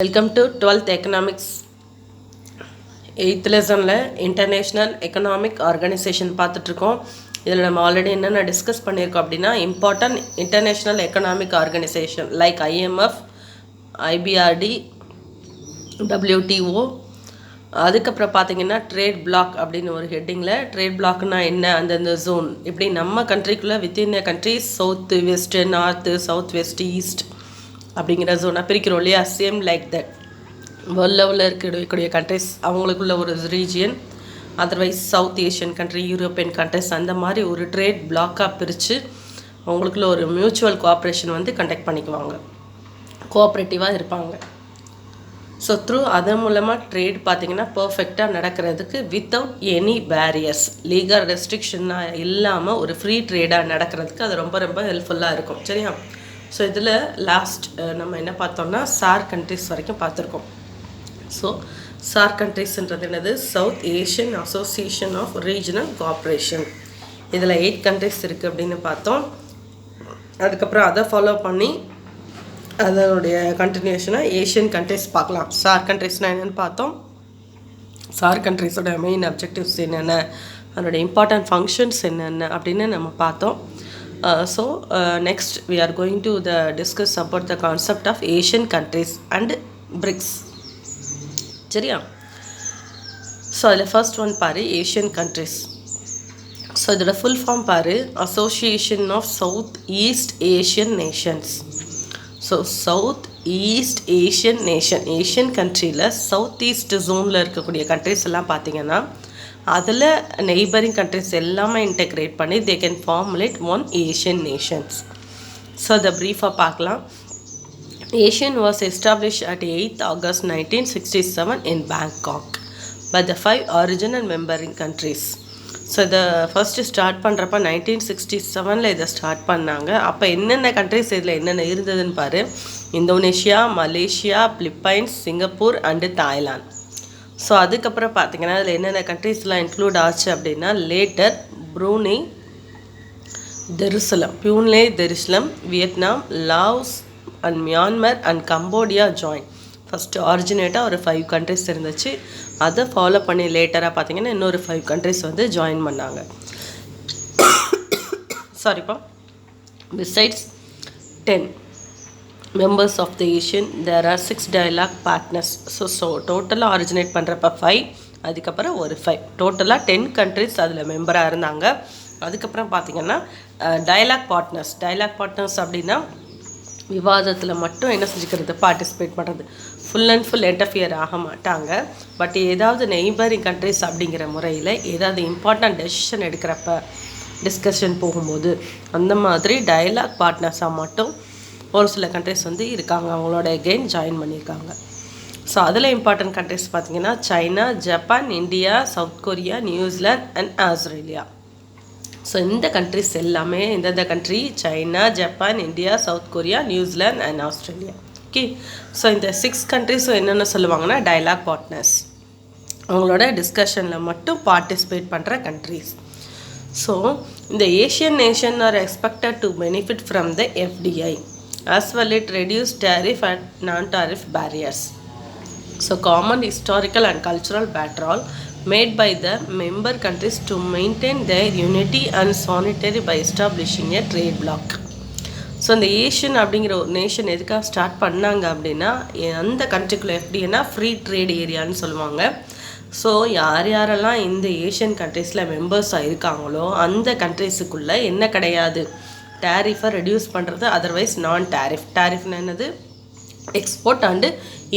Welcome to 12th economics 8th லெசனில் international economic organisation பார்த்துட்ருக்கோம். இதில் நம்ம ஆல்ரெடி என்னென்ன டிஸ்கஸ் பண்ணியிருக்கோம் அப்படின்னா important international economic organisation like IMF, IBRD, WTO. அதுக்கப்புறம் பார்த்தீங்கன்னா ட்ரேட் பிளாக் அப்படின்னு ஒரு ஹெட்டிங்கில் ட்ரேட் பிளாக்னா என்ன, அந்தந்த ஜோன் இப்படி நம்ம கண்ட்ரிக்குள்ளே within countries south west, north, south west, east அப்படிங்கிற ஜோனாக பிரிக்கிறோம் இல்லையா. சேம் லைக் தட் வேர்ல்ட் லெவலில் இருக்கக்கூடிய கண்ட்ரிஸ் அவங்களுக்குள்ள ஒரு region, otherwise south Asian country, European countries அந்த மாதிரி ஒரு ட்ரேட் பிளாக்காக பிரித்து அவங்களுக்குள்ள ஒரு மியூச்சுவல் கோஆப்ரேஷன் வந்து கண்டக்ட் பண்ணிக்குவாங்க, கோஆப்ரேட்டிவாக இருப்பாங்க. ஸோ அதன் மூலமாக ட்ரேட் பார்த்திங்கன்னா பர்ஃபெக்டாக நடக்கிறதுக்கு வித்தவுட் எனி பேரியர்ஸ், லீகல் ரெஸ்ட்ரிக்ஷனாக இல்லாமல் ஒரு ஃப்ரீ ட்ரேடாக நடக்கிறதுக்கு அது ரொம்ப ரொம்ப ஹெல்ப்ஃபுல்லாக இருக்கும். சரியா? ஸோ இதில் லாஸ்ட் நம்ம என்ன பார்த்தோம்னா சார் கண்ட்ரிஸ் வரைக்கும் பார்த்துருக்கோம். ஸோ சார் கண்ட்ரிஸ்ன்றது என்னது, South Asian Association of Regional Cooperation. இதில் 8 கண்ட்ரிஸ் இருக்குது அப்படின்னு பார்த்தோம். அதுக்கப்புறம் அதை ஃபாலோ பண்ணி அதனுடைய கண்டினியூஷனாக ஏஷியன் கண்ட்ரிஸ் பார்க்கலாம். சார் கண்ட்ரிஸ்னால் என்னென்னு பார்த்தோம். சார் கண்ட்ரிஸோட மெயின் அப்ஜெக்டிவ்ஸ் என்னென்ன, அதனுடைய இம்பார்ட்டன்ட் ஃபங்க்ஷன்ஸ் என்னென்ன அப்படின்னு நம்ம பார்த்தோம். Next we are going to discuss about the concept of Asian countries and BRICS. சரியா? ஸோ அதில் ஃபர்ஸ்ட் ஒன் பாரு, ஏஷியன் கண்ட்ரிஸ். ஸோ இதோட ஃபுல் ஃபார்ம் பாரு, Association of South east Asian Nations. So South east Asian nation, Asian கண்ட்ரியில் South East ஜோனில் இருக்கக்கூடிய countries எல்லாம் பார்த்திங்கன்னா அதில் நெய்பரிங் கண்ட்ரிஸ் எல்லாமே இன்டெக்ரேட் பண்ணி they can formulate one Asian Nations. So அதை ப்ரீஃபாக பார்க்கலாம். Asian was establish at 8th August 1967 in Bangkok by the 5 original membering countries. So இதை ஃபஸ்ட்டு ஸ்டார்ட் பண்ணுறப்ப 1967 இதை ஸ்டார்ட் பண்ணாங்க. அப்போ என்னென்ன கண்ட்ரிஸ் இதில் என்னென்ன இருந்ததுன்னு பாரு. Indonesia, Malaysia, Philippines, Singapore and Thailand. So அதுக்கப்புறம் பார்த்திங்கன்னா அதில் என்னென்ன கண்ட்ரீஸ்லாம் இன்க்ளூட் ஆச்சு அப்படின்னா later Brunei Darussalam, Vietnam, Laos and Myanmar and Cambodia join. First ஆரிஜினேட்டாக ஒரு 5 கண்ட்ரிஸ் இருந்துச்சு. அதை ஃபாலோ பண்ணி லேட்டராக பார்த்திங்கன்னா இன்னொரு 5 கண்ட்ரிஸ் வந்து ஜாயின் பண்ணாங்க. சாரிப்பா. Besides 10 members of the Asian, there are 6 dialogue partners. So டோட்டலாக ஆரிஜினேட் பண்ணுறப்ப 5, அதுக்கப்புறம் ஒரு 5, டோட்டலாக 10 கண்ட்ரிஸ் அதில் மெம்பராக இருந்தாங்க. அதுக்கப்புறம் பார்த்திங்கன்னா டயலாக் பார்ட்னர்ஸ் அப்படின்னா விவாதத்தில் மட்டும் என்ன செஞ்சுக்கிறது, பார்ட்டிசிபேட் பண்ணுறது, ஃபுல் அண்ட் ஃபுல் இன்டர்ஃபியர் ஆக மாட்டாங்க. பட் ஏதாவது நெய்பரிங் கண்ட்ரிஸ் அப்படிங்கிற முறையில் ஏதாவது இம்பார்ட்டன்ட் டெசிஷன் எடுக்கிறப்ப, டிஸ்கஷன் போகும்போது அந்த மாதிரி டயலாக் பார்ட்னர்ஸாக மட்டும் ஒரு சில கண்ட்ரிஸ் வந்து இருக்காங்க, அவங்களோட அகெயின் ஜாயின் பண்ணியிருக்காங்க. ஸோ அதில் இம்பார்ட்டன்ட் கண்ட்ரிஸ் பார்த்திங்கன்னா China, Japan, India, south Korea, New Zealand and Australia. So இந்த கண்ட்ரிஸ் எல்லாமே எந்தெந்த country, China, Japan, India, south Korea, New Zealand and Australia. Okay. So இந்த 6 கண்ட்ரிஸும் என்னென்ன சொல்லுவாங்கன்னா டயலாக் பார்ட்னர்ஸ், அவங்களோட டிஸ்கஷனில் மட்டும் பார்ட்டிசிபேட் பண்ணுற கண்ட்ரிஸ். ஸோ இந்த Asian nation R expected to benefit from the FDI as well it reduced tariff and non-tariff barriers. So common historical and cultural background made by the member countries to maintain their unity and solidarity by establishing a trade bloc. So இந்த Asian அப்படிங்கிற ஒரு nation எதுக்காக start பண்ணாங்க அப்படின்னா அந்த கண்ட்ரிக்குள்ளே எப்படின்னா free trade ஏரியான்னு சொல்லுவாங்க. ஸோ யாரெல்லாம் இந்த ஏஷியன் கண்ட்ரீஸில் மெம்பர்ஸாக இருக்காங்களோ அந்த கண்ட்ரீஸுக்குள்ளே என்ன கிடையாது, டேரிஃபை ரெடியூஸ் பண்ணுறது, அதர்வைஸ் நான் டேரிஃப்னா என்னது, எக்ஸ்போர்ட் அண்டு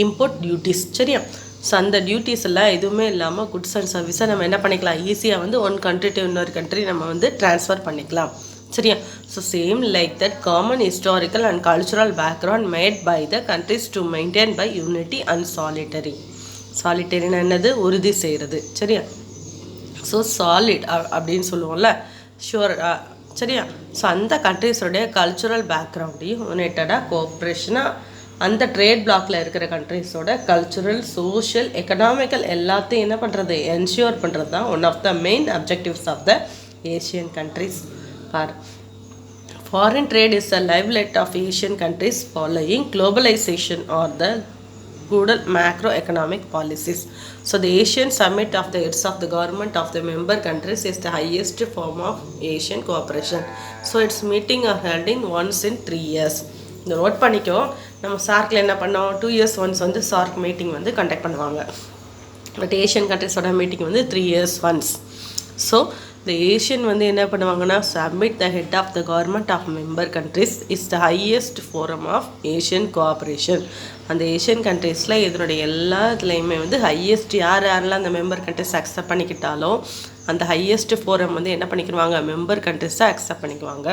இம்போர்ட் டியூட்டிஸ். சரியா? ஸோ அந்த டியூட்டிஸ் எல்லாம் எதுவுமே இல்லாமல் குட்ஸ் அண்ட் சர்வீஸை நம்ம என்ன பண்ணிக்கலாம், ஈஸியாக வந்து ஒன் கண்ட்ரி டு இன்னொரு கண்ட்ரி நம்ம வந்து ட்ரான்ஸ்ஃபர் பண்ணிக்கலாம். சரியா? So same like that common historical and cultural background made by the countries to maintain by unity and சாலிட்டரினா என்னது, உறுதி செய்கிறது. சரியா? ஸோ சாலிட் அப்படின்னு சொல்லுவோம்ல, ஷுவர். சரியா? ஸோ அந்த கண்ட்ரிஸோடைய கல்ச்சுரல் பேக்ரவுண்டையும் யுனைட்டடாக கோஆப்ரேஷனாக அந்த ட்ரேட் பிளாக்ல இருக்கிற கண்ட்ரிஸோட கல்ச்சுரல், சோஷியல், எக்கனாமிக்கல் எல்லாத்தையும் என்ன பண்ணுறது, என்ஷூர் பண்ணுறது தான் one of the main objectives of the ASEAN countries. Foreign trade is the livelihood of Asian countries following globalization or the global macroeconomic policies. So the Asian Summit of the heads of the government of the member countries is the highest form of Asian cooperation. So its meeting are held in once in 3 years. இந்த note பண்ணிக்கோ. நம்ம சார்க்கில் என்ன பண்ணோம், 2 years once வந்து SAARC meeting வந்து conduct பண்ணுவாங்க. But ASEAN கண்ட்ரிஸோட மீட்டிங் வந்து 3 years ஒன்ஸ். ஸோ இந்த ஏஷியன் வந்து என்ன பண்ணுவாங்கன்னா, submit the head of the government of member countries is the highest forum of ASEAN cooperation. அந்த ஏஷியன் கண்ட்ரீஸில் இதனுடைய எல்லா இதுலேயுமே வந்து ஹையஸ்ட் யாரெல்லாம் அந்த மெம்பர் கண்ட்ரிஸ் அக்செப்ட் பண்ணிக்கிட்டாலோ அந்த ஹையஸ்ட் ஃபோரம் வந்து என்ன பண்ணிக்கிடுவாங்க, மெம்பர் கண்ட்ரிஸை அக்செப்ட் பண்ணிக்குவாங்க.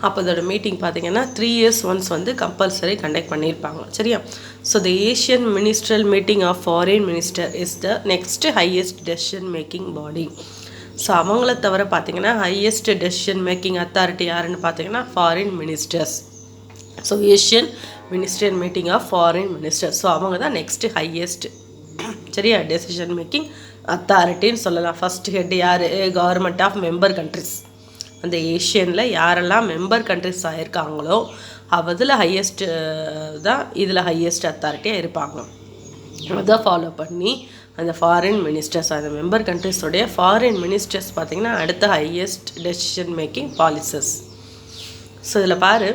அப்போ அதோட மீட்டிங் பார்த்தீங்கன்னா 3 years ஒன்ஸ் வந்து கம்பல்சரி கண்டக்ட் பண்ணியிருப்பாங்க. சரியா? So the ASEAN ministerial meeting of foreign minister is the next highest decision making body. So அவங்கள தவிர பார்த்தீங்கன்னா ஹையஸ்ட் டெசிஷன் மேக்கிங் அத்தாரிட்டி யாருன்னு பார்த்தீங்கன்னா foreign ministers. So ASEAN ministerial meeting of foreign ministers. So அவங்க தான் next highest சரியா decision making அத்தாரிட்டின்னு சொல்லலாம். ஃபஸ்ட் ஹெட் யார், கவர்மெண்ட் ஆஃப் மெம்பர் கண்ட்ரிஸ். அந்த ஏஷியனில் யாரெல்லாம் மெம்பர் கண்ட்ரிஸ் ஆகிருக்காங்களோ அதில் ஹையஸ்ட்டு தான் இதில் ஹையஸ்ட் அத்தாரிட்டியாக இருப்பாங்க. அதை ஃபாலோ பண்ணி அந்த ஃபாரின் மினிஸ்டர்ஸ், அந்த மெம்பர் கண்ட்ரிஸோடைய ஃபாரின் மினிஸ்டர்ஸ் பார்த்திங்கன்னா அடுத்த highest decision making policies. So இதில் பாரு,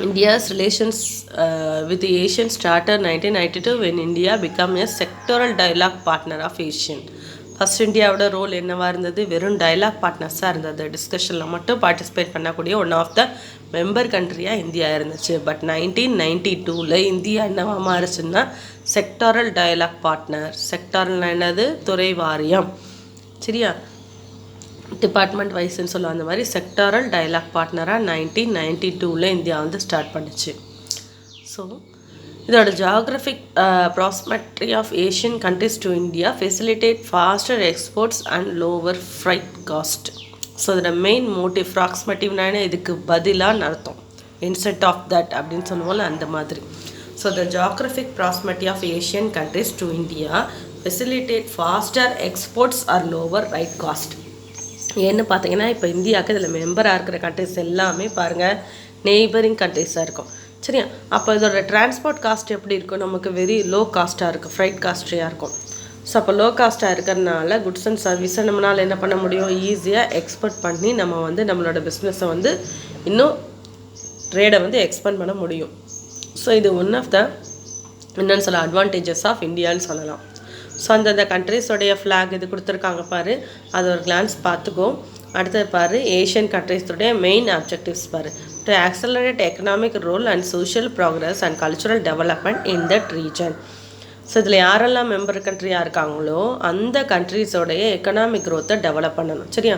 India's relations with Asian started 1992 when India became a sectoral dialogue partner of Asian. First இந்தியாவோட ரோல் என்னவாக இருந்தது, வெறும் டைலாக் பார்ட்னர்ஸாக இருந்தது. டிஸ்கஷனில் மட்டும் பார்ட்டிசிபேட் பண்ணக்கூடிய ஒன் ஆஃப் த மெம்பர் கண்ட்ரியாக இந்தியா இருந்துச்சு. பட் 1992 இந்தியா என்னவா மாறுச்சுன்னா செக்டாரல் டயலாக் பார்ட்னர். செக்டாரல் என்னது, துறை வாரியம். சரியா? டிபார்ட்மெண்ட் வைஸ்ன்னு சொல்லுவோம். அந்த மாதிரி செக்டாரல் டயலாக் பார்ட்னராக 1992 இந்தியா வந்து ஸ்டார்ட் பண்ணிச்சு. ஸோ இதோட ஜியாகிரபிக் ப்ராஸ்பெக்ட்ரி of ASEAN countries to India facilitate faster exports and lower freight cost. So இதோட மெயின் மோட்டிவ் ப்ராக்ஸ்மேட்டிவ்னா இதுக்கு பதிலாக அர்த்தம், இன்ஸ்டெட் ஆஃப் தட் அப்படின்னு சொல்லுவோம்ல அந்த மாதிரி. ஸோ த ஜியாகிரபிக் ப்ராஸ்பெக்ட்ரி of ASEAN countries to India facilitate faster exports or lower freight cost. ஏன்னு பார்த்தீங்கன்னா இப்போ இந்தியாவுக்கு இதில் மெம்பராக இருக்கிற கண்ட்ரிஸ் எல்லாமே பாருங்கள் நெய்பரிங் கண்ட்ரிஸாக இருக்கும். சரியா? அப்போ இதோட டிரான்ஸ்போர்ட் காஸ்ட் எப்படி இருக்கும், நமக்கு வெரி லோ காஸ்ட்டாக இருக்கும், ஃப்ரைட் காஸ்ட்ரியாக இருக்கும். ஸோ அப்போ லோ காஸ்ட்டாக இருக்கிறதுனால குட்ஸ் அண்ட் சர்வீஸை நம்மளால் என்ன பண்ண முடியும், ஈஸியாக எக்ஸ்போர்ட் பண்ணி நம்ம வந்து நம்மளோட பிஸ்னஸை வந்து இன்னும் ட்ரேடை வந்து எக்ஸ்பேண்ட் பண்ண முடியும். ஸோ இது ஒன் ஆஃப் த என்னன்னு சொல்ல அட்வான்டேஜஸ் ஆஃப் இந்தியான்னு சொல்லலாம். ஸோ அந்தந்த கண்ட்ரிஸோடைய ஃப்ளாக் இது கொடுத்துருக்காங்க பாரு, அது ஒரு கிளான்ஸ் பார்த்துக்கோ. அடுத்தது பாரு, ஏஷியன் கண்ட்ரிஸோடைய மெயின் அப்ஜெக்டிவ்ஸ் பாரு. To accelerate economic role and social progress and cultural development in that region. So இதில் யாரெல்லாம் மெம்பர் கண்ட்ரியாக இருக்காங்களோ அந்த கண்ட்ரிஸோடைய எக்கனாமிக் க்ரோத்தை டெவலப் பண்ணணும். சரியா?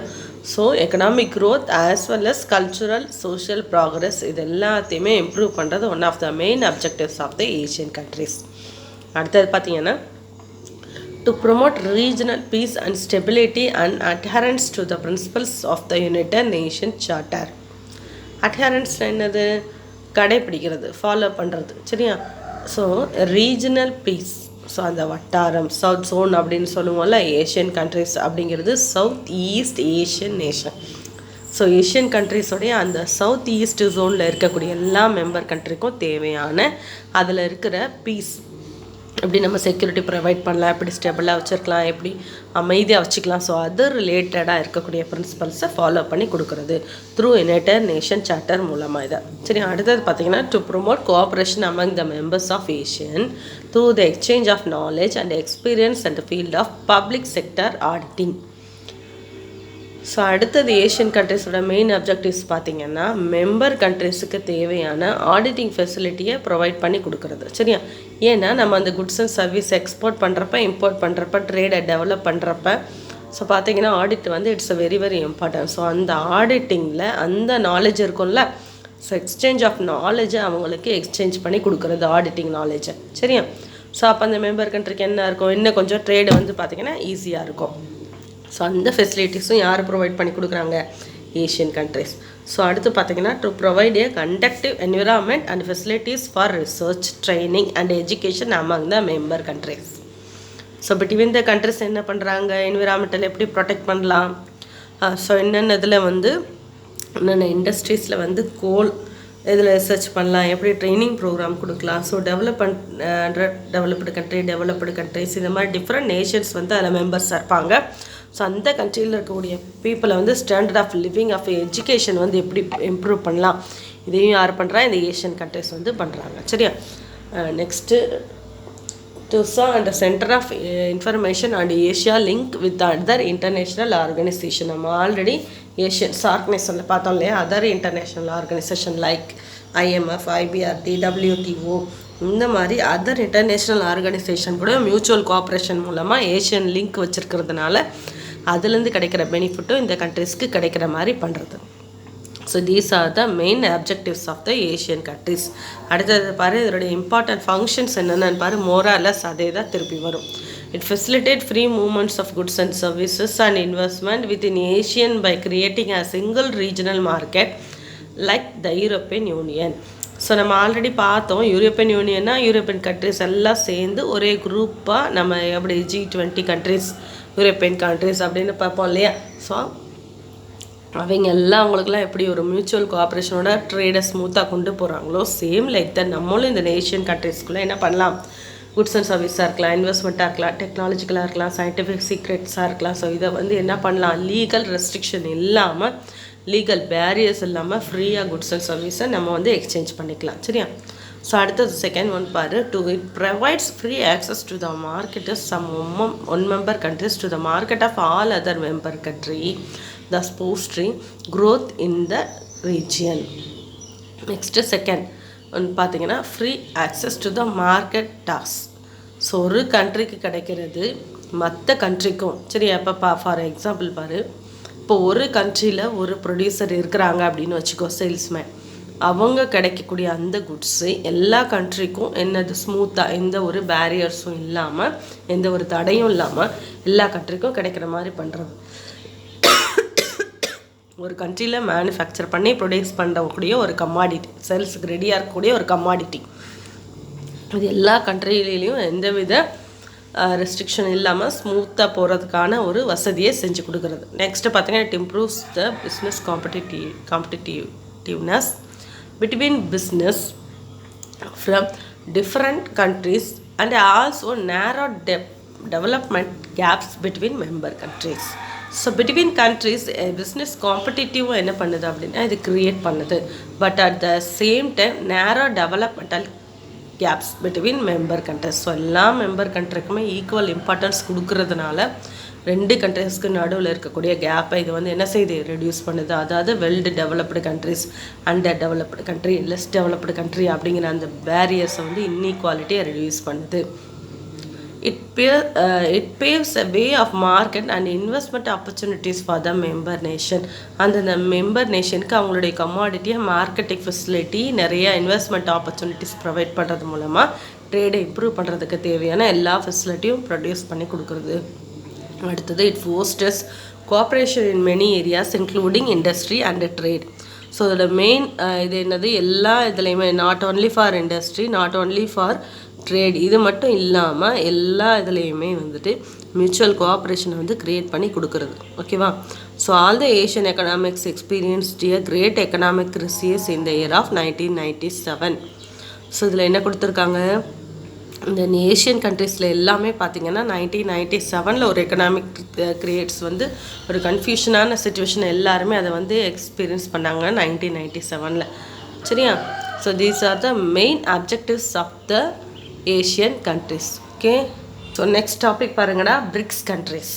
So economic growth as well as cultural social progress இது எல்லாத்தையுமே இம்ப்ரூவ் பண்ணுறது one of the main objectives of the ASEAN countries. அடுத்தது பார்த்தீங்கன்னா to promote regional peace and stability and adherence to the principles of the United Nations Charter. Adherence என்னது, கடைப்பிடிக்கிறது, follow பண்ணுறது. சரியா? So regional piece, so அந்த வட்டாரம் south zone அப்படின்னு சொல்லுவோம்ல ASEAN countries அப்படிங்கிறது south east Asian nation. So ASEAN கண்ட்ரிஸோடைய அந்த சவுத் ஈஸ்ட் ஜோனில் இருக்கக்கூடிய எல்லா மெம்பர் கண்ட்ரிக்கும் தேவையான அதில் இருக்கிற பீஸ், எப்படி நம்ம செக்யூரிட்டி ப்ரொவைட் பண்ணலாம், எப்படி ஸ்டெபிளாக வச்சுருக்கலாம், எப்படி அமைதியாக வச்சுக்கலாம். ஸோ அது ரிலேட்டடாக இருக்கக்கூடிய பிரின்சிபல்ஸை ஃபாலோ பண்ணி கொடுக்குறது த்ரூ யுனைடெட் நேஷன் சார்ட்டர் மூலமாக இதை. சரி, அடுத்தது பார்த்தீங்கன்னா to promote cooperation among the members of ASEAN through the exchange of knowledge and experience and field of public sector auditing. So அடுத்தது ஏஷியன் கண்ட்ரிஸோட மெயின் அப்ஜெக்டிவ்ஸ் பார்த்திங்கன்னா மெம்பர் கண்ட்ரிஸுக்கு தேவையான ஆடிட்டிங் ஃபெசிலிட்டியை ப்ரொவைட் பண்ணி கொடுக்குறது. சரியா? ஏன்னா நம்ம அந்த குட்ஸ் அண்ட் சர்வீஸ் எக்ஸ்போர்ட் பண்ணுறப்ப இம்போர்ட் பண்ணுறப்ப ட்ரேடை டெவலப் பண்ணுறப்ப ஸோ பார்த்திங்கன்னா ஆடிட் வந்து it's a very very important. So அந்த ஆடிட்டிங்கில் அந்த நாலேஜ் இருக்கும்ல, ஸோ எக்ஸ்சேஞ்ச் ஆஃப் நாலேஜை அவங்களுக்கு எக்ஸ்சேஞ்ச் பண்ணி கொடுக்குறது ஆடிட்டிங் நாலேஜை. சரியா? ஸோ அப்போ அந்த மெம்பர் கண்ட்ரிக்கு என்ன இருக்கும், இன்னும் கொஞ்சம் ட்ரேடு வந்து பார்த்திங்கன்னா ஈஸியாக இருக்கும். ஸோ அந்த ஃபெசிலிட்டிஸும் யார் ப்ரொவைட் பண்ணி கொடுக்குறாங்க, ஏஷியன் கண்ட்ரிஸ். ஸோ அடுத்து பார்த்திங்கன்னா to provide A conductive environment and facilities for research training and education among the member countries. So between the countries என்ன பண்ணுறாங்க, என்விரான்மெண்டல் எப்படி ப்ரொடெக்ட் பண்ணலாம், ஸோ என்னென்ன இதில் வந்து என்னென்ன இண்டஸ்ட்ரீஸில் வந்து கோல் இதில் ரிசர்ச் பண்ணலாம், எப்படி ட்ரைனிங் ப்ரோக்ராம் கொடுக்கலாம். ஸோ டெவலப்டு கண்ட்ரிஸ் இந்த மாதிரி டிஃப்ரெண்ட் நேஷன்ஸ் வந்து அதில் மெம்பர்ஸாக இருப்பாங்க. ஸோ அந்த கண்ட்ரியில் இருக்கக்கூடிய பீப்புளை வந்து standard of living of education வந்து எப்படி இம்ப்ரூவ் பண்ணலாம், இதையும் யார் பண்ணுறா, இந்த ஏஷியன் கண்ட்ரிஸ் வந்து பண்ணுறாங்க. சரியா? Next TUSA and the Center of Information and Asia link with other international organization. நம்ம ஆல்ரெடி ஏஷியன்ஸ் ஆர்கனைசேஷனில் பார்த்தோம் இல்லையா, other international organisation like IMF, IBRT, WTO இந்த மாதிரி அதர் இன்டர்நேஷ்னல் ஆர்கனைசேஷன் கூட மியூச்சுவல் கோஆப்ரேஷன் மூலமாக ஏஷியன் லிங்க் வச்சுருக்கிறதுனால அதுலேருந்து கிடைக்கிற பெனிஃபிட்டும் இந்த கண்ட்ரிஸ்க்கு கிடைக்கிற மாதிரி பண்ணுறது. So these are the main objectives of the ASEAN countries. அடுத்தது பாரு, இதோடைய இம்பார்ட்டன்ட் ஃபங்க்ஷன்ஸ் என்னென்னு பாரு, மோராலஸ் அதே தான் திருப்பி வரும். It facilitate free movements of goods and services and investment within ASEAN by creating a single regional market like the European Union. So நம்ம ஆல்ரெடி பார்த்தோம், யூரோப்பியன் யூனியன்னா யூரோப்பியன் கண்ட்ரிஸ் எல்லாம் சேர்ந்து ஒரே குரூப்பாக நம்ம எப்படி G20 கண்ட்ரிஸ், யூரோப்பியன் கண்ட்ரிஸ் அப்படின்னு பார்ப்போம் இல்லையா. ஸோ அவங்க எல்லாம் அவங்களுக்குலாம் எப்படி ஒரு மியூச்சுவல் கோஆப்ரேஷனோட ட்ரேடை ஸ்மூத்தாக கொண்டு போகிறாங்களோ, சேம் லைக் தான் நம்மளும் இந்த ஏஷியன் கண்ட்ரிஸ்குள்ளே என்ன பண்ணலாம், குட்ஸ் அண்ட் சர்வீஸாக இருக்கலாம், இன்வெஸ்ட்மெண்ட்டாக இருக்கலாம், டெக்னாலஜிக்கலாக இருக்கலாம், சயின்டிஃபிக் சீக்ரெட்ஸாக இருக்கலாம். ஸோ இதை வந்து என்ன பண்ணலாம், லீகல் ரெஸ்ட்ரிக்ஷன் இல்லாமல், லீகல் பேரியர்ஸ் இல்லாமல் ஃப்ரீயாக குட்ஸ் அண்ட் சர்வீஸை நம்ம வந்து எக்ஸ்சேஞ்ச் பண்ணிக்கலாம். சரியா? ஸோ அடுத்தது செகண்ட் ஒன் பாரு, it provides free access to the market some one member countries to the market of all other member country, thus fostering growth in the region. Next second ஒன்று பார்த்தீங்கன்னா free access to the market டாஸ். So ஒரு கண்ட்ரிக்கு கிடைக்கிறது மற்ற கண்ட்ரிக்கும். சரி, அப்போ for example பாரு, இப்போ ஒரு கண்ட்ரியில் ஒரு ப்ரொடியூசர் இருக்கிறாங்க அப்படின்னு வச்சுக்கோ, சேல்ஸ்மேன். அவங்க கிடைக்கக்கூடிய அந்த குட்ஸு எல்லா கண்ட்ரிக்கும் என்னது ஸ்மூத்தாக, எந்த ஒரு பேரியர்ஸும் இல்லாமல், எந்த ஒரு தடையும் இல்லாமல் எல்லா கண்ட்ரிக்கும் கிடைக்கிற மாதிரி பண்ணுறது. ஒரு கண்ட்ரியில் மேனுஃபேக்சர் பண்ணி ப்ரொடியூஸ் பண்ணக்கூடிய ஒரு கமாடிட்டி, சேல்ஸுக்கு ரெடியாக இருக்கக்கூடிய ஒரு கமாடிட்டி, இது எல்லா கண்ட்ரிலையும் எந்தவித ரெஸ்ட்ரிக்ஷன் இல்லாமல் ஸ்மூத்தாக போகிறதுக்கான ஒரு வசதியை செஞ்சு கொடுக்குறது. நெக்ஸ்ட்டு பார்த்தீங்கன்னா, it improves the business competitiveness between business from different countries and also narrow development gaps between member countries. So between countries business காம்படிட்டிவாக என்ன பண்ணுது அப்படின்னா இது க்ரியேட் பண்ணுது. But at the same time narrow developmental gaps between member countries. So எல்லா member கண்ட்ரிக்குமே equal importance கொடுக்கறதுனால ரெண்டு கண்ட்ரிஸ்க்கு நடுவில் இருக்கக்கூடிய கேப்பை இது வந்து என்ன செய்யுது, ரெடியூஸ் பண்ணுது. அதாவது well developed countries, under developed country, less developed country அப்படிங்கிற அந்த பேரியர்ஸை வந்து இன்இக்வாலிட்டியை ரெடியூஸ் பண்ணுது. It paves a way of market and investment opportunities for the member nation. அந்த மெம்பர் நேஷனுக்கு அவங்களுடைய கமாடிட்டியை மார்க்கெட்டிங் ஃபெசிலிட்டி, நிறைய இன்வெஸ்ட்மெண்ட் ஆப்பர்ச்சுனிட்டிஸ் ப்ரொவைட் பண்ணுறது மூலமாக ட்ரேடை இம்ப்ரூவ் பண்ணுறதுக்கு தேவையான எல்லா ஃபெசிலிட்டியும் ப்ரொடியூஸ் பண்ணி கொடுக்குறது. அடுத்தது, it fosters cooperation in many areas including industry and trade. So இதோட மெயின் இது என்னது, எல்லா இதுலேயுமே not only for industry, not only for trade, இது மட்டும் இல்லாமல் எல்லா இதுலேயுமே வந்துட்டு மியூச்சுவல் கோஆப்ரேஷனை வந்து க்ரியேட் பண்ணி கொடுக்குறது. ஓகேவா? So all the ASEAN economics experienced a great economic crisis in the year of 1997. So இதில் என்ன கொடுத்துருக்காங்க, இந்த ஏஷியன் கண்ட்ரீஸில் எல்லாமே பார்த்திங்கன்னா 1997 ஒரு எக்கனாமிக் கிரியேட்ஸ் வந்து ஒரு கன்ஃபியூஷனான சுச்சுவேஷன் எல்லாருமே அதை வந்து எக்ஸ்பீரியன்ஸ் பண்ணாங்க 1997. சரியா? So these are the main objectives of the ASEAN countries. Okay, so next topic பாருங்கடா, பிரிக்ஸ் கண்ட்ரிஸ்.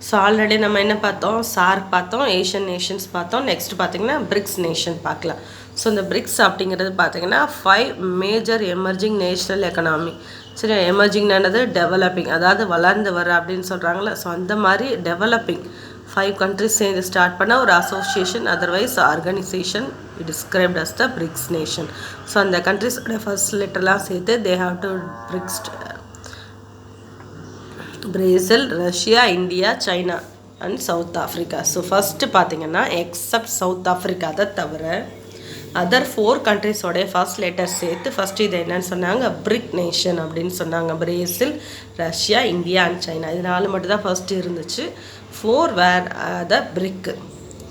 ஸோ ஆல்ரெடி நம்ம என்ன பார்த்தோம், சார்க் பார்த்தோம், ஏஷியன் நேஷன்ஸ் பார்த்தோம். நெக்ஸ்ட் பார்த்திங்கன்னா பிரிக்ஸ் நேஷன் பார்க்கலாம். ஸோ இந்த பிரிக்ஸ் அப்படிங்கிறது பார்த்திங்கன்னா 5 மேஜர் எமர்ஜிங் நேஷனல் எக்கனாமி. சரி, எமர்ஜிங்னானது டெவலப்பிங், அதாவது வளர்ந்து வர அப்படின்னு சொல்கிறாங்களே. ஸோ அந்த மாதிரி டெவலப்பிங் 5 கண்ட்ரிஸ் சேர்ந்து ஸ்டார்ட் பண்ண ஒரு association, otherwise organisation described as the BRICS nation. So அந்த கண்ட்ரிஸோட ஃபர்ஸ்ட் லெட்டர்லாம் சேர்த்து they have to BRICS, Brazil, Russia, India, China and South Africa. So first பார்த்திங்கன்னா எக்ஸப்ட் சவுத் ஆஃப்ரிக்கா அதை தவிர அதர் 4 கண்ட்ரிஸோடைய ஃபர்ஸ்ட் லெட்டர் சேர்த்து ஃபஸ்ட்டு இது என்னன்னு சொன்னாங்க, பிரிக் நேஷன் அப்படின்னு சொன்னாங்க. Brazil, Russia, India and China, இது 4 மட்டும் தான் ஃபஸ்ட்டு இருந்துச்சு. 4 வேர் த பிரிக்.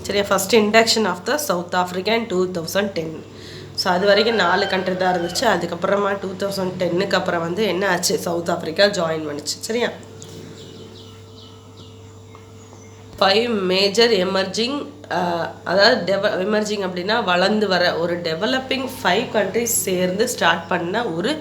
சரியா? First induction of the South Africa in 2010. So அது வரைக்கும் 4 கண்ட்ரி தான் இருந்துச்சு. அதுக்கப்புறமா 2010க்கு அப்புறம் வந்து என்ன ஆச்சு, சவுத் ஆஃப்ரிக்கா ஜாயின் பண்ணிச்சு. சரியா, 5 மேஜர் எமர்ஜிங், அதாவது எமர்ஜிங் அப்படின்னா வளர்ந்து வர ஒரு டெவலப்பிங் 5 கண்ட்ரிஸ் சேர்ந்து ஸ்டார்ட் பண்ண ஒரு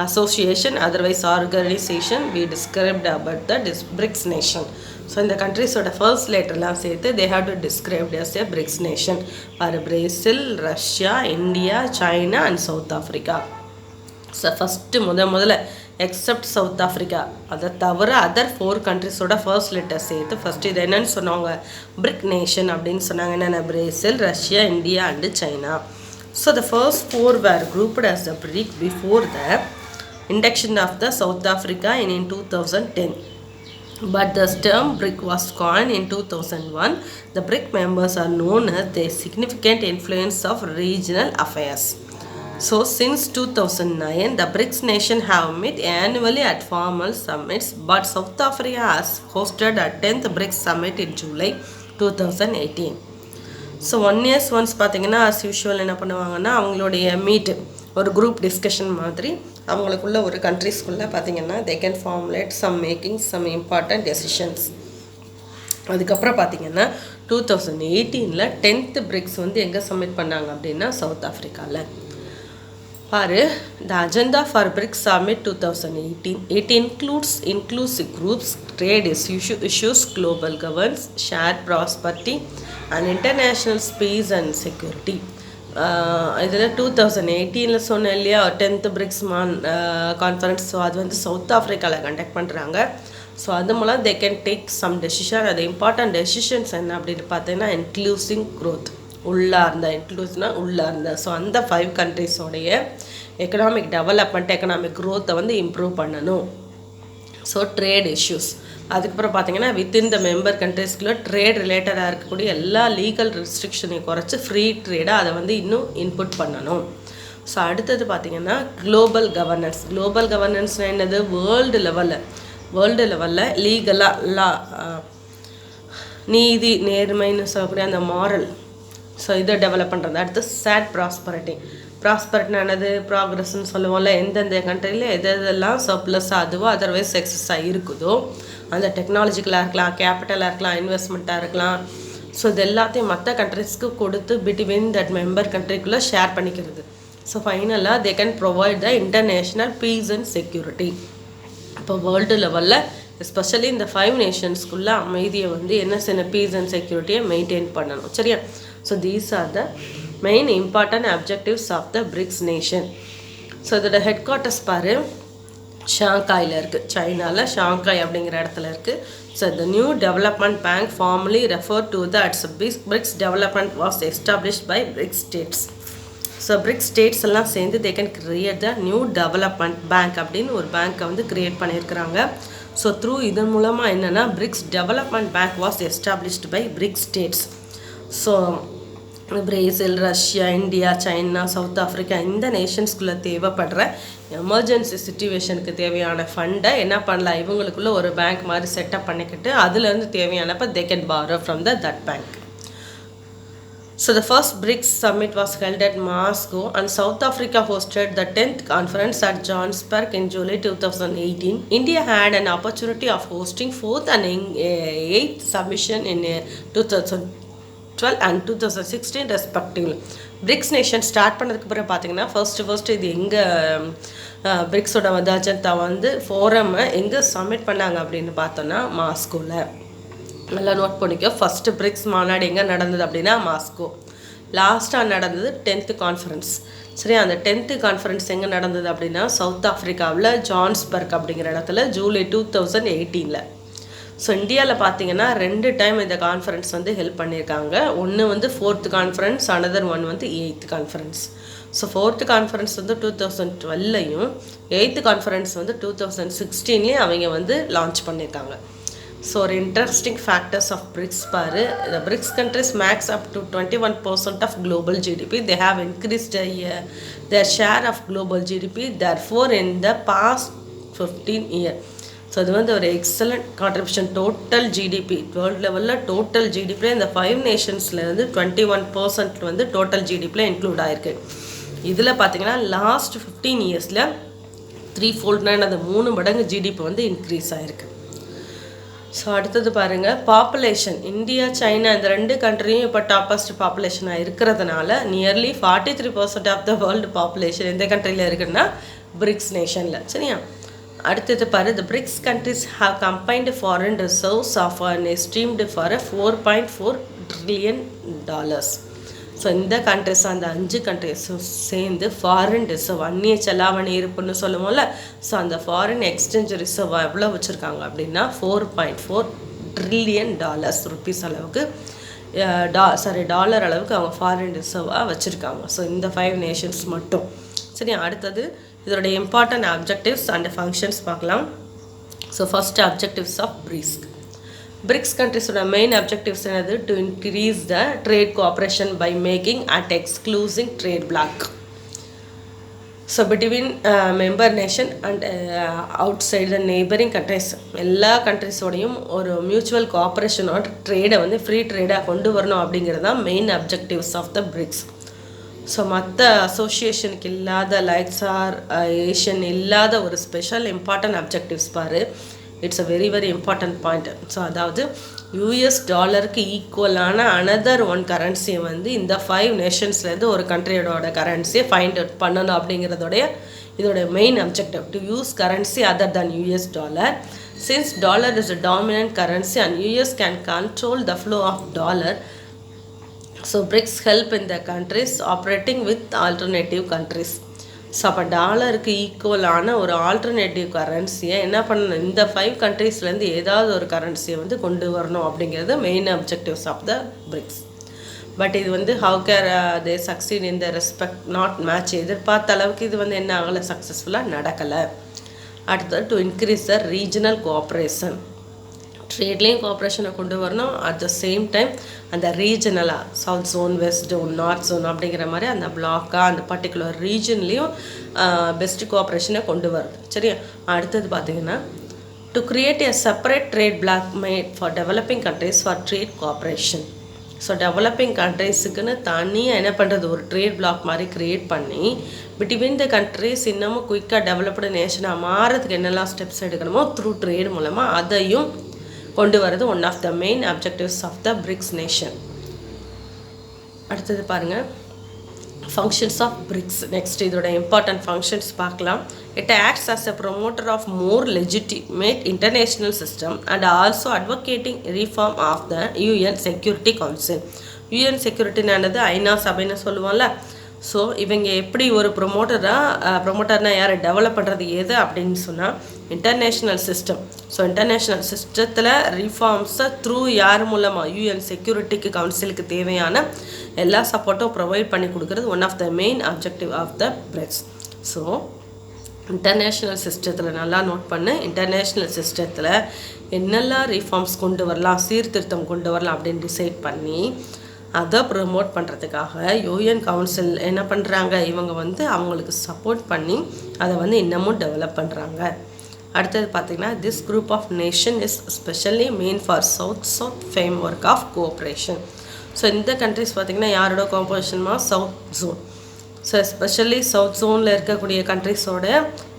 association, otherwise organisation. We described about the BRICS nation. So இந்த கண்ட்ரிஸோட ஃபர்ஸ்ட் லெட்டர்லாம் சேர்த்து they have to described as a BRICS nation. For Brazil, Russia, India, China and South Africa. So first முதல்ல except South Africa, அதை தவிர other 4 கண்ட்ரிஸோட first letter சேர்த்து first இது என்னென்னு சொன்னாங்க, பிரிக் நேஷன் அப்படின்னு சொன்னாங்க. என்னென்ன, Brazil, Russia, India and China. So the first 4 were grouped as the BRIC before the induction of the South Africa in 2010. But the term BRIC was coined in 2001. The BRIC members are known as the significant influence of regional affairs. So since 2009, the BRICS nation have met annually at formal summits, but South Africa has hosted a 10th BRICS summit in July 2018. So 1 year once பார்த்தீங்கன்னா as usual என்ன பண்ணுவாங்கன்னா, அவங்களுடைய மீட்டு ஒரு group discussion மாதிரி அவங்களுக்குள்ள ஒரு கண்ட்ரிஸ்குள்ளே பார்த்தீங்கன்னா they can formulate some important decisions. அதுக்கப்புறம் பார்த்தீங்கன்னா 2018ல் 10th BRICS வந்து எங்கே சப்மிட் பண்ணாங்க அப்படின்னா சவுத் ஆஃப்ரிக்காவில். பாரு, the agenda for BRICS Summit 2018, it includes inclusive groups, trade issues, global governance, shared prosperity and international peace and security. இதில் 2018ல் சொன்னேன் இல்லையா 10th BRICS கான்ஃபரன்ஸ். ஸோ அது வந்து சவுத் ஆஃப்ரிக்காவில் கண்டக்ட் பண்ணுறாங்க. ஸோ அது மூலம் they can take some decision. அது important decisions என்ன அப்படின்னு பார்த்தீங்கன்னா இன்க்ளூசிவ் க்ரோத், உள்ளார்ந்த, இன்க்ளூசிவ்னா உள்ளார்ந்த. ஸோ அந்த 5 கண்ட்ரிஸோடைய எக்கனாமிக் டெவலப்மெண்ட், எக்கனாமிக் க்ரோத்தை வந்து இம்ப்ரூவ் பண்ணணும். ஸோ ட்ரேட் இஷ்யூஸ், அதுக்கப்புறம் பார்த்தீங்கன்னா வித்தின் த மெம்பர் கண்ட்ரிஸ்குள்ளே ட்ரேட் ரிலேட்டடாக இருக்கக்கூடிய எல்லா லீகல் ரெஸ்ட்ரிக்ஷனையும் குறைச்சி ஃப்ரீ ட்ரேடாக அதை வந்து இன்னும் இன்புட் பண்ணணும். ஸோ அடுத்தது பார்த்தீங்கன்னா குளோபல் கவர்னன்ஸ். குளோபல் கவர்னன்ஸ்னால் என்னது, வேர்ல்டு லெவலில் லீகலாக நீதி நேர்மைன்னு சொல்லக்கூடிய அந்த மாரல், ஸோ இதை டெவலப் பண்ணுறது. அடுத்து சேட் ப்ராஸ்பரிட்டினா என்னது, ப்ராக்ரஸ்ன்னு சொல்லுவோம்ல. எந்தெந்த கண்ட்ரியில் எதெல்லாம் சர்ப்ளஸாக அதுவோ அதர்வைஸ் எக்ஸஸாக இருக்குதோ, அந்த டெக்னாலஜிக்கலாக இருக்கலாம், கேபிட்டலாக இருக்கலாம், இன்வெஸ்ட்மெண்ட்டாக இருக்கலாம். ஸோ இது எல்லாத்தையும் மற்ற கண்ட்ரிஸ்க்கு கொடுத்து பிட்வீன் தட் மெம்பர் கண்ட்ரிக்குள்ளே ஷேர் பண்ணிக்கிறது. ஸோ ஃபைனலாக they can provide the international peace and security. இப்போ வேர்ல்டு லெவலில் எஸ்பெஷலி இந்த 5 நேஷன்ஸ்குள்ளே அமைதியை வந்து என்ன செய்யணும், பீஸ் அண்ட் செக்யூரிட்டியை மெயின்டைன் பண்ணணும். சரியா, so these are the main important objectives of the BRICS nation. So இதோட ஹெட் குவார்ட்டர்ஸ் பாரு, ஷாங்காயில் இருக்குது, சைனாவில் ஷாங்காய் அப்படிங்கிற இடத்துல இருக்குது. So the new development bank formally refer to the BRICS development was established by BRICS states. So BRICS states எல்லாம் சேர்ந்து they can create the new development bank அப்படின்னு ஒரு பேங்க்கை வந்து கிரியேட் பண்ணியிருக்கிறாங்க. ஸோ த்ரூ இதன் மூலமாக என்னென்னா BRICS development bank was established by BRICS states. So Brazil, Russia, India, China, South Africa இந்த நேஷன்ஸ்குள்ளே தேவைப்படுற எமர்ஜென்சி சிச்சுவேஷனுக்கு தேவையான ஃபண்டை என்ன பண்ணலாம், இவங்களுக்குள்ள ஒரு பேங்க் மாதிரி செட்டப் பண்ணிக்கிட்டு அதுலேருந்து தேவையானப்போ they can borrow from that bank. So the first BRICS summit was held at Moscow and South Africa hosted the 10th conference at Johannesburg in July 2018. India had an opportunity of hosting 4th and 8th submission in 2012 and 2016 respectively. BRICS nation start பண்ணதுக்கு பிறகு பார்த்தீங்கன்னா first இது எங்கே பிரிக்ஸோட agenda வந்து ஃபோரமை எங்கே submit பண்ணாங்க அப்படின்னு பார்த்தோன்னா மாஸ்கோவில். நல்லா நோட் பண்ணிக்கோ, ஃபஸ்ட்டு பிரிக்ஸ் மாநாடு எங்கே நடந்தது அப்படின்னா மாஸ்கோ. லாஸ்ட்டாக நடந்தது 10th கான்ஃபரன்ஸ். சரி, அந்த 10th கான்ஃபரன்ஸ் எங்கே நடந்தது அப்படின்னா சவுத் ஆஃப்ரிக்காவில் ஜான்ஸ்பர்க் அப்படிங்கிற இடத்துல ஜூலை 2018. ஸோ இந்தியாவில் பார்த்தீங்கன்னா 2 டைம் இந்த கான்ஃபரன்ஸ் வந்து ஹெல்ப் பண்ணியிருக்காங்க. ஒன்று வந்து 4th கான்ஃபரன்ஸ், அனதர் ஒன் வந்து 8th conference. So 4th conference வந்து 2012லையும் 8th கான்ஃபரன்ஸ் வந்து 2016லேயும் அவங்க வந்து லான்ச் பண்ணியிருக்காங்க. ஸோ ஒரு இன்ட்ரெஸ்டிங் ஃபேக்டர்ஸ் ஆஃப் பிரிக்ஸ் பாரு, the BRICS countries max up to 21% of global GDP. They have increased their share of global GDP therefore in the past 15 years. So அது வந்து ஒரு excellent contribution. Total GDP world லெவலில் total ஜிடிபியில் இந்த 5 நேஷன்ஸில் வந்து 21% வந்து total ஜிடிபியில் include ஆகிருக்கு. இதில் பார்த்தீங்கன்னா லாஸ்ட் 15 இயர்ஸில் 3-fold அது 3 மடங்கு ஜிடிபி வந்து இன்க்ரீஸ் ஆகிருக்கு. ஸோ அடுத்தது பாருங்கள், பாப்புலேஷன். இந்தியா சைனா இந்த 2 கண்ட்ரியும் இப்போ டாப்பஸ்ட் பாப்புலேஷனாக இருக்கிறதுனால nearly 43% of the world population எந்த கண்ட்ரியில் இருக்குன்னா பிரிக்ஸ் நேஷனில். சரியா? அடுத்தது பாரு, the BRICS countries have combined foreign reserves of an estimated for $4.4 trillion. So இந்த கண்ட்ரிஸ், அந்த 5 கண்ட்ரிஸும் சேர்ந்து ஃபாரின் ரிசர்வ், அந்நிய செலாவணி இருப்புன்னு சொல்லுவோம்ல, ஸோ அந்த ஃபாரின் எக்ஸ்சேஞ்ச் ரிசர்வ் எவ்வளோ வச்சுருக்காங்க அப்படின்னா $4.4 trillion ருப்பீஸ் அளவுக்கு, டாலர் அளவுக்கு அவங்க ஃபாரின் ரிசர்வாக வச்சுருக்காங்க. ஸோ இந்த 5 நேஷன்ஸ் மட்டும். சரி, அடுத்தது இதோடைய இம்பார்ட்டன்ட் அப்ஜெக்டிவ்ஸ் அண்ட் ஃபங்க்ஷன்ஸ் பார்க்கலாம். So first objectives of BRICS கண்ட்ரிஸோட மெயின் அப்ஜெக்டிவ்ஸ் என்னது? To increase the trade cooperation by making at exclusive trade bloc. So between member nation and outside the neighbouring countries, எல்லா கண்ட்ரிஸோடையும் ஒரு mutual கோஆப்ரேஷனோட ட்ரேடை வந்து free ட்ரேடாக கொண்டு வரணும் அப்படிங்கிறது தான் main objectives of the BRICS. So மற்ற அசோசியேஷனுக்கு இல்லாத, லைக்ஸார் ஏஷியன் இல்லாத ஒரு ஸ்பெஷல் இம்பார்ட்டன்ட் அப்ஜெக்டிவ்ஸ் பாரு. It's a very very important point. So அதாவது யூஎஸ் டாலருக்கு ஈக்குவலான அனதர் ஒன் கரன்சியை வந்து இந்த 5 நேஷன்ஸ்லேருந்து ஒரு கண்ட்ரியோட கரன்சியை ஃபைண்ட் அவுட் பண்ணணும் இதோடைய main objective. To use currency other than US dollar. Since dollar is a dominant currency and US can control the flow of dollar, so BRICS help in the countries operating with alternative countries. So அப்போ டாலருக்கு ஈக்குவலான ஒரு alternative கரன்சியை என்ன பண்ணணும், இந்த 5 கண்ட்ரீஸ்லேருந்து ஏதாவது ஒரு கரன்சியை வந்து கொண்டு வரணும் அப்படிங்கிறது main objectives of the BRICS. But இது வந்து how care they succeed in the respect not much. எதிர்பார்த்த அளவுக்கு இது வந்து என்ன ஆகலை, சக்ஸஸ்ஃபுல்லாக நடக்கலை. அடுத்தது to increase the regional cooperation, ட்ரேட்லேயும் கோஆப்ரேஷனை கொண்டு வரணும். அட் த சேம் டைம் அந்த ரீஜனலாக south zone, west zone, north zone அப்படிங்கிற மாதிரி அந்த பிளாக்காக அந்த பர்டிகுலர் ரீஜன்லேயும் பெஸ்ட் கோஆப்ரேஷனை கொண்டு வருது. சரியா? அடுத்தது பார்த்திங்கன்னா to create a separate trade bloc made for developing countries for trade cooperation. So developing கண்ட்ரீஸுக்குன்னு தனியாக என்ன பண்ணுறது, ஒரு ட்ரேட் பிளாக் மாதிரி க்ரியேட் பண்ணி பிட்வீன் த கண்ட்ரீஸ் இன்னமும் குயிக்காக டெவலப்டு நேஷனாக மாறதுக்கு என்னெல்லாம் ஸ்டெப்ஸ் எடுக்கணுமோ த்ரூ ட்ரேட் மூலமாக அதையும் கொண்டு வரது one of the main objectives of the BRICS nation. அடுத்தது பாருங்கள், ஃபங்க்ஷன்ஸ் ஆஃப் பிரிக்ஸ். நெக்ஸ்ட் இதோட இம்பார்ட்டன்ட் ஃபங்க்ஷன்ஸ் பார்க்கலாம். It acts as a promoter of more legitimate international system and also advocating reform of the UN security council. UN செக்யூரிட்டினானது ஐநா சபைன்னு சொல்லுவோம்ல. So இவங்க எப்படி ஒரு ப்ரொமோட்டர்னால் யாரை டெவலப் பண்ணுறது எது அப்படின்னு சொன்னால் இன்டர்நேஷ்னல் சிஸ்டம். ஸோ இன்டர்நேஷ்னல் சிஸ்டத்தில் ரிஃபார்ம்ஸை த்ரூ யார் மூலமாக, யூஎன் செக்யூரிட்டிக்கு கவுன்சிலுக்கு தேவையான எல்லா சப்போர்ட்டும் ப்ரொவைட் பண்ணி கொடுக்குறது one of the main objective of the BRICS. So international சிஸ்டத்தில் நல்லா நோட் பண்ணு, இன்டர்நேஷ்னல் சிஸ்டத்தில் என்னெல்லாம் ரிஃபார்ம்ஸ் கொண்டு வரலாம், சீர்திருத்தம் கொண்டு வரலாம் அப்படின்னு டிசைட் பண்ணி அதை ப்ரமோட் பண்ணுறதுக்காக யூஎன் கவுன்சில் என்ன பண்ணுறாங்க, இவங்க வந்து அவங்களுக்கு சப்போர்ட் பண்ணி அதை வந்து இன்னமும் டெவலப் பண்ணுறாங்க. அடுத்தது பார்த்திங்கன்னா this group of nation is specially main for south framework of cooperation. So இந்த கண்ட்ரிஸ் பார்த்திங்கன்னா யாரோட கோஆப்ரேஷன்மா, south zone. So especially south ஜோனில் இருக்கக்கூடிய கண்ட்ரிஸோட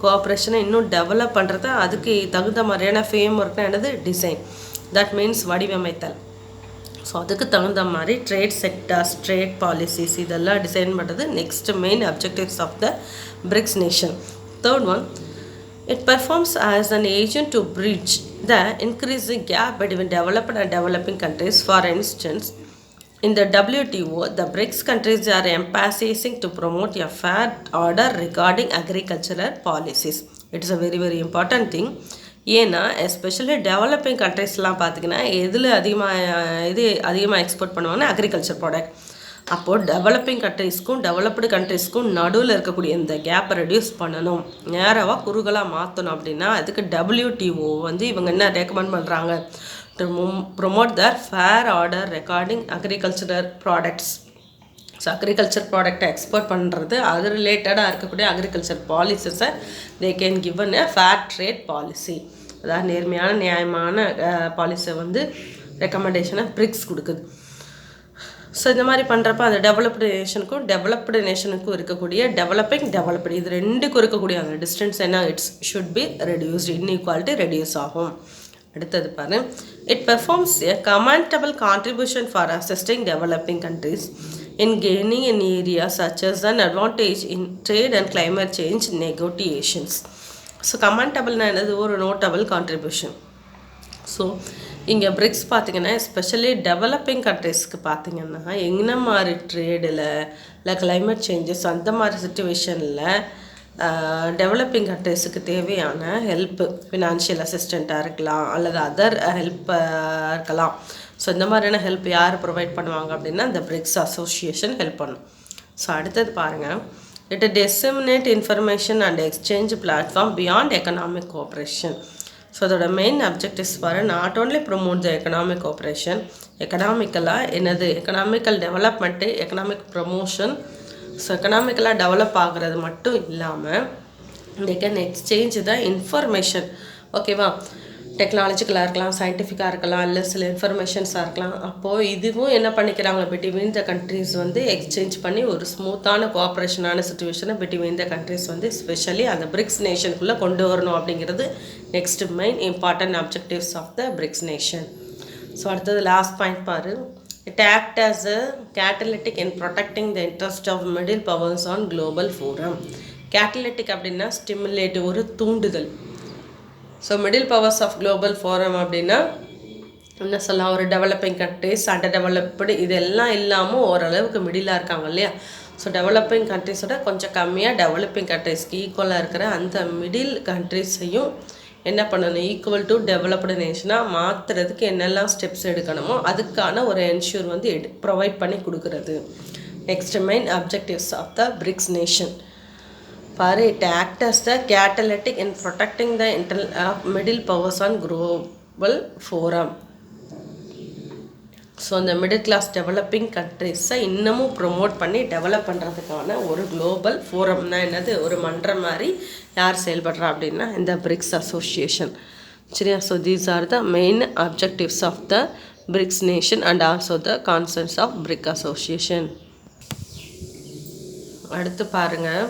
கோஆப்ரேஷனை இன்னும் டெவலப் பண்ணுறது, அதுக்கு தகுந்த மாதிரியான ஃப்ரேம் ஒர்க்னா என்னது, டிசைன். தட் மீன்ஸ் வடிவமைத்தல். ஸோ அதுக்கு தகுந்த மாதிரி ட்ரேட் செக்டார்ஸ், ட்ரேட் பாலிசிஸ் இதெல்லாம் டிசைன் பண்ணுறது next main objectives of the BRICS nation. Third one, it performs as an agent to bridge the increasing gap between developed and developing countries. For instance, in the WTO, the BRICS countries are emphasizing to promote a fair order regarding agricultural policies. It is a very very important thing. ஏன்னா especially developing கண்ட்ரிஸ்லாம் பார்த்திங்கன்னா எதில் அதிகமாக export பண்ணுவாங்கன்னா agriculture product. அப்போது developing கண்ட்ரிஸ்க்கும் developed கண்ட்ரிஸ்க்கும் நடுவில் இருக்கக்கூடிய இந்த கேப்பை ரெடியூஸ் பண்ணணும், நேராக குறுகலாக மாற்றணும் அப்படின்னா அதுக்கு WTO வந்து இவங்க என்ன ரெக்கமெண்ட் பண்ணுறாங்க, to promote the fair order regarding agricultural products. So agriculture ப்ராடக்டை எக்ஸ்போர்ட் பண்ணுறது, அது ரிலேட்டடாக இருக்கக்கூடிய அக்ரிகல்ச்சர் பாலிசிஸை they can given a fair trade policy. அதாவது நேர்மையான நியாயமான பாலிசியை வந்து ரெக்கமெண்டேஷனை பிரிக்ஸ் கொடுக்குது. ஸோ இந்த மாதிரி பண்ணுறப்ப அந்த டெவலப்டு நேஷனுக்கும் இருக்கக்கூடிய டெவலப்டு இது ரெண்டுக்கும் இருக்கக்கூடிய அந்த டிஸ்டன்ஸ் என்ன should be reduced, inequality reduce ஆகும். அடுத்தது பாரு, it performs a commendable contribution for assisting developing countries in gaining in areas such as an advantage in trade and climate change negotiations. So கமெண்டபிள்னா என்னது, ஒரு நோட்டபிள் கான்ட்ரிபியூஷன். ஸோ இங்கே BRICS பார்த்திங்கன்னா especially developing கண்ட்ரீஸ்க்கு பார்த்திங்கன்னா என்ன மாதிரி ட்ரேடில் இல்லை கிளைமேட் சேஞ்சஸ் அந்த மாதிரி சுச்சுவேஷனில் டெவலப்பிங் கண்ட்ரீஸுக்கு தேவையான ஹெல்ப்பு, ஃபினான்ஷியல் அசிஸ்டண்ட்டாக இருக்கலாம் அல்லது அதர் ஹெல்ப்பாக இருக்கலாம். ஸோ இந்த மாதிரியான ஹெல்ப் யார் ப்ரொவைட் பண்ணுவாங்க அப்படின்னா இந்த பிரிக்ஸ் அசோசியேஷன் ஹெல்ப் பண்ணும். ஸோ அடுத்தது பாருங்கள், it disseminate information and exchange platform beyond economic cooperation. So அதோட மெயின் அப்ஜெக்டிவ்ஸ் பாரு, not only promote the economic cooperation, எக்கனாமிக்கலாக என்னது economical development, economic promotion. So எக்கனாமிக்கலாக டெவலப் ஆகிறது மட்டும் இல்லாமல் they can exchange the information. ஓகேவா, டெக்னாலஜிக்கலாக இருக்கலாம், சயின்டிஃபிக்காக இருக்கலாம், இல்லை சில இன்ஃபர்மேஷன்ஸாக இருக்கலாம். அப்போது இதுவும் என்ன பண்ணிக்கிறாங்க, பிட்வீன் த கண்ட்ரீஸ் வந்து எக்ஸ்சேஞ்ச் பண்ணி ஒரு ஸ்மூத்தான கோஆப்ரேஷனான சுச்சுவேஷனை பிட்வீன் த கண்ட்ரீஸ் வந்து ஸ்பெஷலி அந்த பிரிக்ஸ் நேஷனுக்குள்ளே கொண்டு வரணும் அப்படிங்கிறது next main important objectives of the BRICS nation. So அடுத்தது லாஸ்ட் பாயிண்ட் பாரு, it act as a catalytic in protecting the interest of middle powers on global forum. Catalytic அப்படின்னா stimulate, ஒரு தூண்டுதல். So middle powers of global forum அப்படின்னா என்ன சொல்லலாம், ஒரு developing countries, under developed, இதெல்லாம் இல்லாமல் ஓரளவுக்கு மிடிலாக இருக்காங்க இல்லையா. ஸோ டெவலப்பிங் கண்ட்ரிஸோட கொஞ்சம் கம்மியாக டெவலப்பிங் கண்ட்ரிஸ்க்கு ஈக்குவலாக இருக்கிற அந்த மிடில் கண்ட்ரிஸையும் என்ன பண்ணணும், ஈக்குவல் டு டெவலப்டு நேஷனாக மாற்றுறதுக்கு என்னெல்லாம் ஸ்டெப்ஸ் எடுக்கணுமோ அதுக்கான ஒரு என்ஷூர் வந்து ப்ரொவைட் பண்ணி கொடுக்குறது. Next main objectives of the BRICS nation பாரு, it act as the catalytic in protecting the middle powers on global forum. So இந்த மிடில் கிளாஸ் டெவலப்பிங் கண்ட்ரிஸை இன்னமும் ப்ரொமோட் பண்ணி டெவலப் பண்ணுறதுக்கான ஒரு குளோபல் ஃபோரம்னா என்னது, ஒரு மன்றம் மாதிரி யார் செயல்படுறா அப்படின்னா இந்த பிரிக்ஸ் அசோசியேஷன். சரியா. So these are the main objectives of the BRICS nation and also the concepts of BRIC association. அடுத்து பாருங்கள்,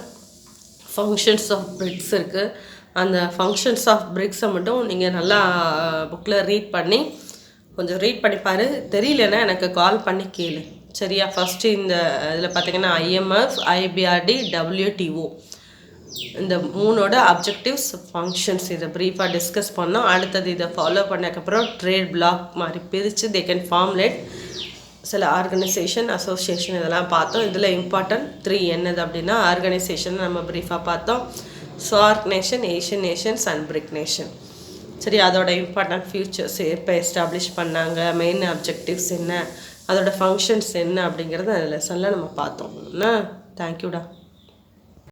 ஃபங்க்ஷன்ஸ் ஆஃப் பிரிக்ஸ் இருக்குது. அந்த ஃபங்க்ஷன்ஸ் ஆஃப் பிரிக்ஸை மட்டும் நீங்கள் நல்லா புக்கில் ரீட் பண்ணி கொஞ்சம் ரீட் பண்ணிப்பார். தெரியலன்னா எனக்கு கால் பண்ணி கேளு. சரியா. ஃபஸ்ட்டு இந்த இதில் பார்த்திங்கன்னா IMF, IBRD, WTO இந்த மூணோட அப்ஜெக்டிவ்ஸ், ஃபங்க்ஷன்ஸ் இதை ப்ரீஃபாக டிஸ்கஸ் பண்ணோம். அடுத்தது இதை ஃபாலோ பண்ணதுக்கப்புறம் ட்ரேட் பிளாக் மாதிரி பிரித்து தே கேன் ஃபார்முலேட் சில ஆர்கனைசேஷன், அசோசியேஷன் இதெல்லாம் பார்த்தோம். இதில் இம்பார்ட்டன்ட் 3 என்னது அப்படின்னா ஆர்கனைசேஷன் நம்ம ப்ரீஃபாக பார்த்தோம், SAARC nation, ASEAN nations and BRIC nation. சரி, அதோட இம்பார்ட்டன்ட் ஃபியூச்சர்ஸ் எப்போ எஸ்டாப்ளிஷ் பண்ணாங்க, மெயின் அப்ஜெக்டிவ்ஸ் என்ன, அதோட ஃபங்க்ஷன்ஸ் என்ன அப்படிங்கிறத அந்த லெசனில் நம்ம பார்த்தோம். தேங்க்யூடா.